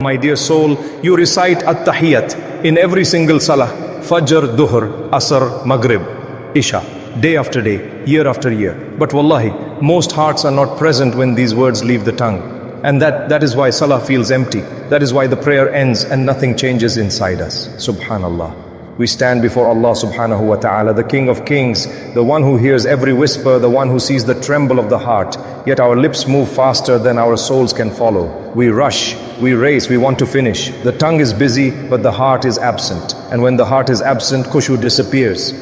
My dear soul, you recite At-Tahiyyat in every single Salah, Fajr, Dhuhr, Asr, Maghrib, Isha, day after day, year after year. But wallahi, most hearts are not present when these words leave the tongue. And that is why Salah feels empty. That is why the prayer ends and nothing changes inside us. Subhanallah. We stand before Allah subhanahu wa ta'ala, the King of Kings, the one who hears every whisper, the one who sees the tremble of the heart. Yet our lips move faster than our souls can follow. We rush, we race, we want to finish. The tongue is busy, but the heart is absent. And when the heart is absent, Khushu disappears.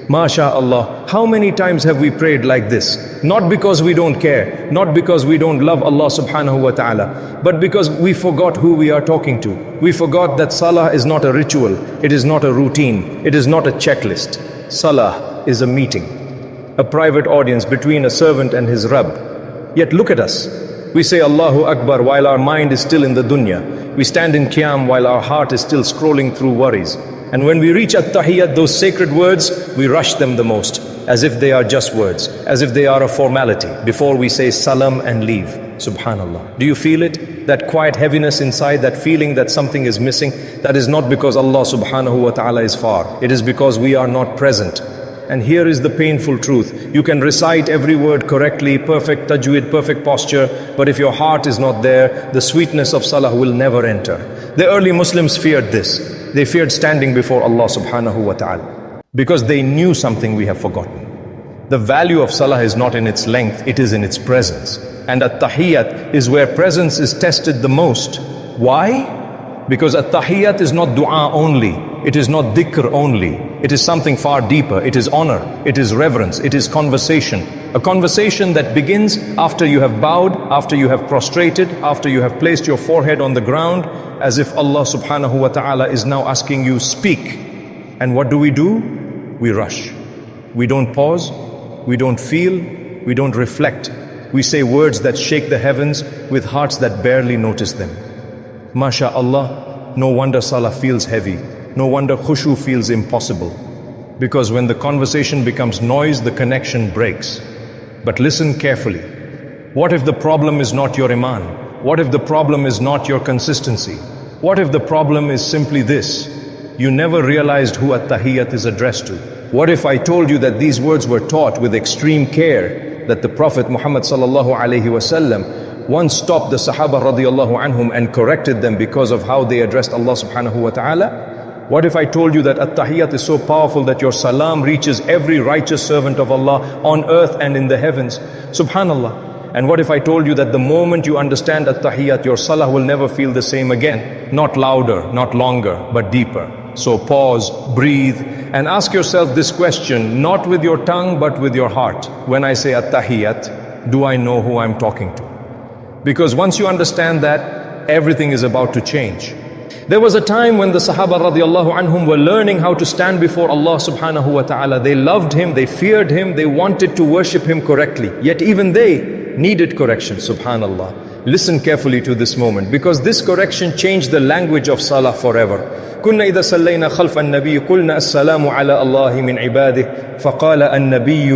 MashaAllah, how many times have we prayed like this? Not because we don't care, not because we don't love Allah subhanahu wa ta'ala, but because we forgot who we are talking to. We forgot that Salah is not a ritual, it is not a routine, it is not a checklist. Salah is a meeting, a private audience between a servant and his Rabb. Yet look at us. We say Allahu Akbar while our mind is still in the dunya. We stand in Qiyam while our heart is still scrolling through worries. And when we reach At-Tahiyyat, those sacred words, we rush them the most, as if they are just words, as if they are a formality, before we say salam and leave. Subhanallah. Do you feel it? That quiet heaviness inside, that feeling that something is missing? That is not because Allah subhanahu wa ta'ala is far. It is because we are not present. And here is the painful truth. You can recite every word correctly, perfect tajweed, perfect posture, but if your heart is not there, the sweetness of Salah will never enter. The early Muslims feared this. They feared standing before Allah subhanahu wa ta'ala because they knew something we have forgotten. The value of Salah is not in its length, it is in its presence. And At-Tahiyyat is where presence is tested the most. Why? Because At-Tahiyyat is not dua only, it is not dhikr only. It is something far deeper. It is honor, it is reverence, it is conversation. A conversation that begins after you have bowed, after you have prostrated, after you have placed your forehead on the ground, as if Allah subhanahu wa ta'ala is now asking you, speak. And what do? We rush. We don't pause, we don't feel, we don't reflect. We say words that shake the heavens with hearts that barely notice them. MashaAllah, no wonder Salah feels heavy. No wonder Khushu feels impossible. Because when the conversation becomes noise, the connection breaks. But listen carefully. What if the problem is not your iman? What if the problem is not your consistency? What if the problem is simply this? You never realized who At-Tahiyyat is addressed to. What if I told you that these words were taught with extreme care, that the Prophet Muhammad Sallallahu Alayhi Wasallam once stopped the Sahaba radiallahu anhum and corrected them because of how they addressed Allah subhanahu wa ta'ala? What if I told you that At-Tahiyyat is so powerful that your salam reaches every righteous servant of Allah on earth and in the heavens? Subhanallah. And what if I told you that the moment you understand At-Tahiyyat, your salah will never feel the same again? Not louder, not longer, but deeper. So pause, breathe, and ask yourself this question, not with your tongue, but with your heart. When I say At-Tahiyyat, do I know who I'm talking to? Because once you understand that, everything is about to change. There was a time when the Sahaba radiallahu anhum were learning how to stand before Allah subhanahu wa ta'ala. They loved Him, they feared Him, they wanted to worship Him correctly. Yet even they needed correction, subhanallah. Listen carefully to this moment, because this correction changed the language of Salah forever. كنا إذا صلينا خلف النبي قلنا السلام على الله من عباده فقال النبي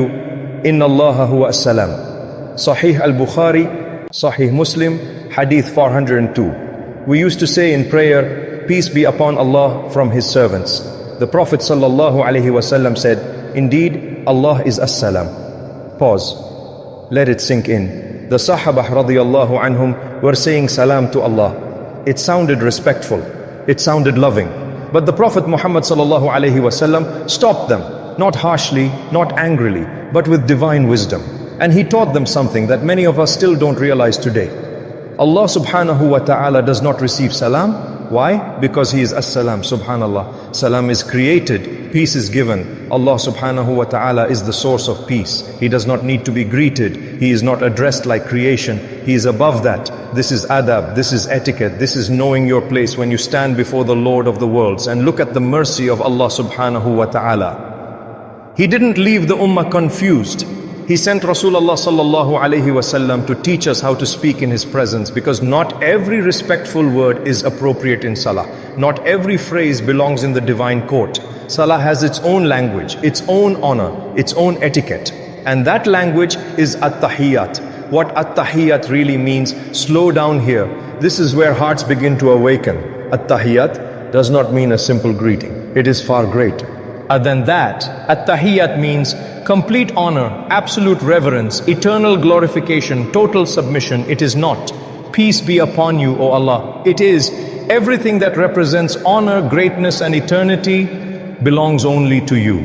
إن الله هو السلام. Sahih al-Bukhari, Sahih Muslim, Hadith 402. We used to say in prayer, peace be upon Allah from His servants. The Prophet Sallallahu Alayhi Wasallam said, indeed, Allah is As-Salam. Pause. Let it sink in. The Sahaba radiallahu anhum were saying salam to Allah. It sounded respectful. It sounded loving. But the Prophet Muhammad Sallallahu Alayhi Wasallam stopped them, not harshly, not angrily, but with divine wisdom. And He taught them something that many of us still don't realize today. Allah subhanahu wa ta'ala does not receive salam. Why? Because He is As-Salam, subhanallah. Salam is created, peace is given. Allah subhanahu wa ta'ala is the source of peace. He does not need to be greeted. He is not addressed like creation. He is above that. This is adab, this is etiquette, this is knowing your place when you stand before the Lord of the worlds. And look at the mercy of Allah subhanahu wa ta'ala. He didn't leave the ummah confused. He sent Rasulullah Sallallahu Alayhi Wasallam to teach us how to speak in His presence, because not every respectful word is appropriate in Salah. Not every phrase belongs in the divine court. Salah has its own language, its own honor, its own etiquette. And that language is At-Tahiyyat. what At-Tahiyyat really means, slow down here. This is where hearts begin to awaken. At-Tahiyyat does not mean a simple greeting. It is far greater. Other than that, At-Tahiyyat means complete honor, absolute reverence, eternal glorification, total submission. It is not peace be upon you, O Allah. It is everything that represents honor, greatness and eternity belongs only to you.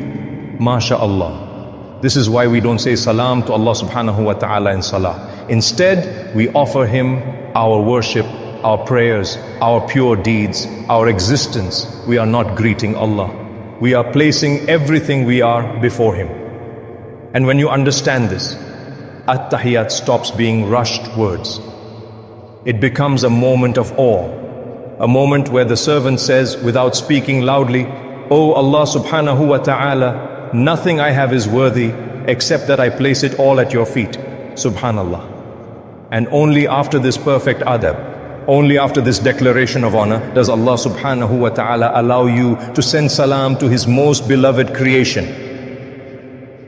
MashaAllah. This is why we don't say salam to Allah subhanahu wa ta'ala in salah. Instead, we offer Him our worship, our prayers, our pure deeds, our existence. We are not greeting Allah. We are placing everything we are before Him. And when you understand this, At-Tahiyyat stops being rushed words. It becomes a moment of awe, a moment where the servant says without speaking loudly, "O Allah subhanahu wa ta'ala, nothing I have is worthy except that I place it all at your feet." Subhanallah. And only after this perfect adab, only after this declaration of honor, does Allah subhanahu wa ta'ala allow you to send salam to His most beloved creation.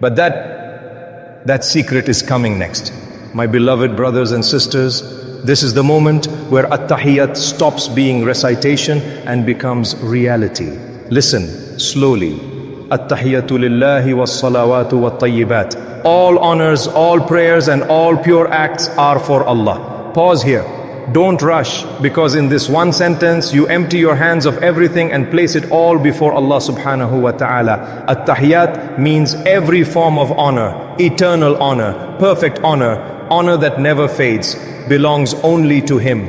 But that secret is coming next. My beloved brothers and sisters, this is the moment where At-Tahiyyat stops being recitation and becomes reality. Listen slowly. At-Tahiyyatu lillahi was-salawatu wat-tayyibat. All honors, all prayers and all pure acts are for Allah. Pause here. Don't rush, because in this one sentence you empty your hands of everything and place it all before Allah subhanahu wa ta'ala. At-Tahiyyat means every form of honor, eternal honor, perfect honor, honor that never fades, belongs only to Him.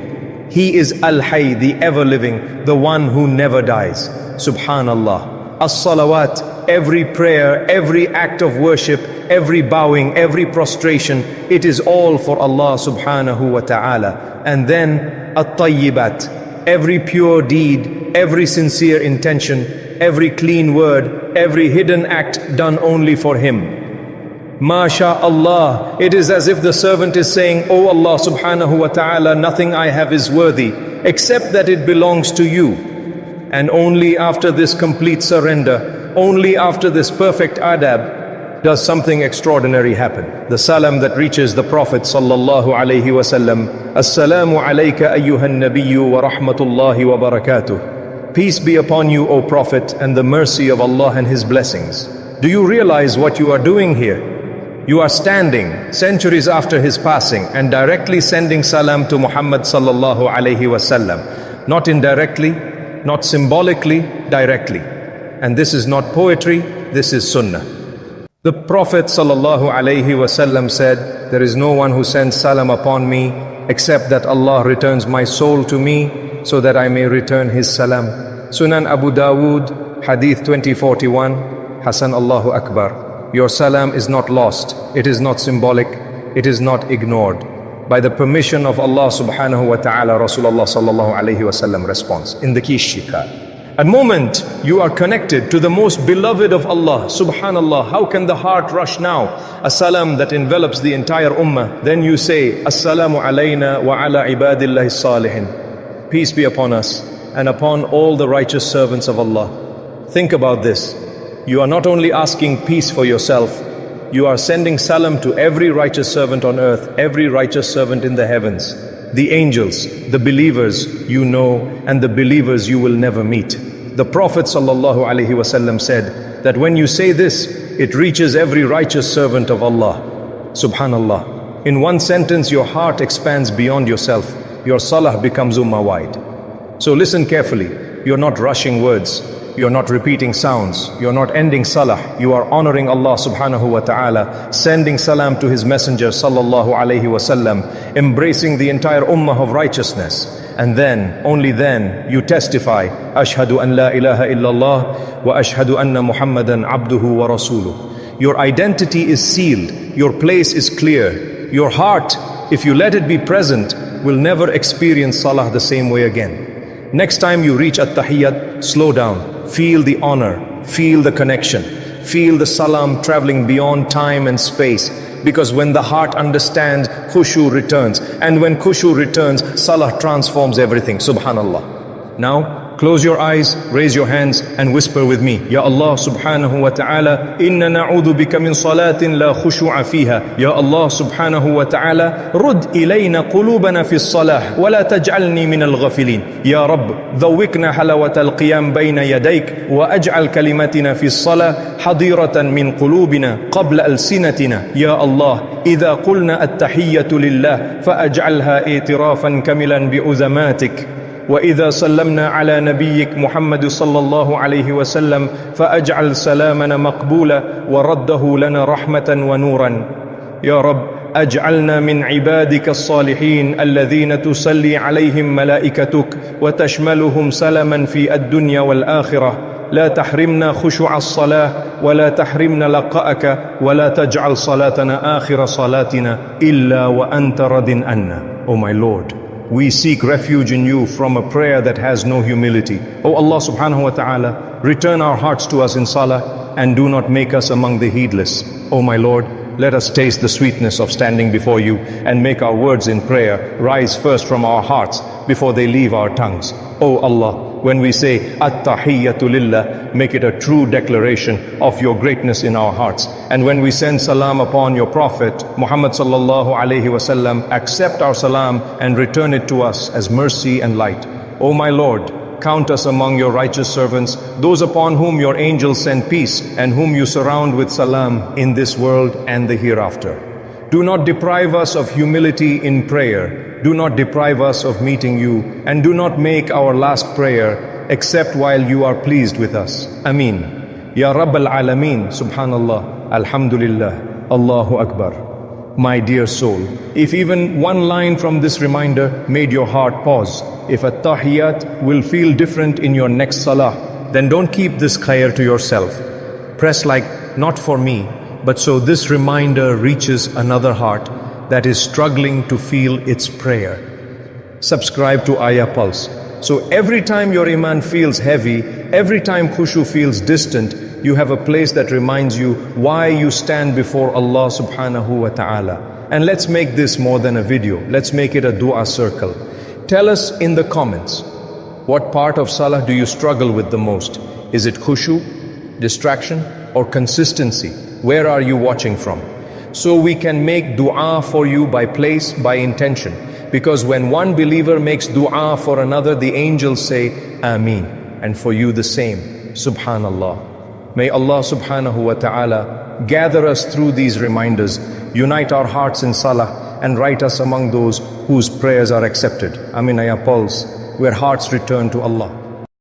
He is Al-Hayy, the ever-living, the one who never dies. Subhanallah. As-salawat, every prayer, every act of worship, every bowing, every prostration, it is all for Allah subhanahu wa ta'ala. And then At-Tayyibat, every pure deed, every sincere intention, every clean word, every hidden act done only for Him. MashaAllah, it is as if the servant is saying, "O Allah subhanahu wa ta'ala, nothing I have is worthy except that it belongs to you." And only after this complete surrender, only after this perfect adab, does something extraordinary happen. The salam that reaches the Prophet Sallallahu Alayhi Wasallam, "Assalamu alayka ayyuhan nabiyyu wa rahmatullahi wa barakatuh." Peace be upon you, O Prophet, and the mercy of Allah and His blessings. Do you realize what you are doing here? You are standing centuries after his passing and directly sending salam to Muhammad Sallallahu Alayhi Wasallam. Not indirectly, not symbolically, directly. And this is not poetry, this is sunnah. The Prophet Sallallahu Alayhi Wasallam said, "There is no one who sends salam upon me except that Allah returns my soul to me so that I may return His salam." Sunan Abu Dawood, Hadith 2041, Hasan Allahu Akbar. Your salam is not lost, it is not symbolic, it is not ignored. By the permission of Allah subhanahu wa ta'ala, Rasulullah Sallallahu Alayhi Wasallam responds in the Kishika. A moment you are connected to the most beloved of Allah. Subhanallah, how can the heart rush now? A salam that envelops the entire ummah. Then you say, "Assalamu alayna wa ala ibadillahi salihin." Peace be upon us and upon all the righteous servants of Allah. Think about this. You are not only asking peace for yourself, you are sending salam to every righteous servant on earth, every righteous servant in the heavens. The angels, the believers you know, and the believers you will never meet. The Prophet Sallallahu Alaihi Wasallam said that when you say this, it reaches every righteous servant of Allah. Subhanallah. In one sentence, your heart expands beyond yourself. Your salah becomes ummah-wide. So listen carefully. You're not rushing words. You're not repeating sounds. You're not ending salah. You are honoring Allah subhanahu wa ta'ala, sending salam to His Messenger Sallallahu Alayhi Wasallam, embracing the entire ummah of righteousness. And then, only then, you testify, "Ashhadu an la ilaha illallah wa ashhadu anna Muhammadan abduhu wa rasuluh." Your identity is sealed. Your place is clear. Your heart, if you let it be present, will never experience salah the same way again. Next time you reach At-Tahiyyat, slow down. Feel the honor, feel the connection, feel the salam traveling beyond time and space. Because when the heart understands, Khushu returns. And when Khushu returns, salah transforms everything. Subhanallah. Now, Close your eyes, raise your hands and whisper with me. Ya Allah subhanahu wa ta'ala, inna na'udhu bika min salatin la khushu'a fiha. Ya Allah subhanahu wa ta'ala, rud ilayna qulubana fi salah wa la taj'alni min al-ghafilin. Ya Rabb, dhawwikna halawat al-qiyam bayna yadayk wa aj'al kalimatina fi salah hadiratan min qulubina qabla al-sinatina. Ya Allah, idha qulna at-tahiyyatu lillah fa'aj'alha i'tirafan kamilan bi'uzamatik. وإذا سلمنا على نبيك محمد صلى الله عليه وسلم فأجعل سلامنا مقبولا ورده لنا رحمة ونورا. يا رب أجعلنا من عبادك الصالحين الذين تسلي عليهم ملائكتك وتشملهم سلما في الدنيا والآخرة. لا تحرمنا خشوع الصلاة ولا تحرمنا لقاءك ولا تجعل صلاتنا آخر صلاتنا إلا وأنت رض عنا. Oh my Lord, we seek refuge in you from a prayer that has no humility. O Allah subhanahu wa ta'ala, return our hearts to us in salah and do not make us among the heedless. O my Lord, let us taste the sweetness of standing before you and make our words in prayer rise first from our hearts before they leave our tongues. O Allah, when we say At-Tahiyyat lillah, make it a true declaration of your greatness in our hearts. And when we send salam upon your Prophet Muhammad Sallallahu Alayhi Wasallam, accept our salam and return it to us as mercy and light. O my Lord, count us among your righteous servants, those upon whom your angels send peace and whom you surround with salam in this world and the hereafter. Do not deprive us of humility in prayer. Do not deprive us of meeting you, and do not make our last prayer except while you are pleased with us. Ameen. Ya Rabbal Alameen, Subhanallah, Alhamdulillah, Allahu Akbar. My dear soul, if even one line from this reminder made your heart pause, if At-Tahiyyat will feel different in your next salah, then don't keep this khair to yourself. Press like, not for me, but so this reminder reaches another heart that is struggling to feel its prayer. Subscribe to Ayah Pulse. So every time your iman feels heavy, every time Khushu feels distant, you have a place that reminds you why you stand before Allah subhanahu wa ta'ala. And let's make this more than a video. Let's make it a dua circle. Tell us in the comments, what part of salah do you struggle with the most? Is it khushu, distraction, or consistency? Where are you watching from? So we can make dua for you by place, by intention. Because when one believer makes dua for another, the angels say, Ameen. And for you the same. Subhanallah. May Allah subhanahu wa ta'ala gather us through these reminders, unite our hearts in salah, and write us among those whose prayers are accepted. Amin. Ayah Pulse, where hearts return to Allah.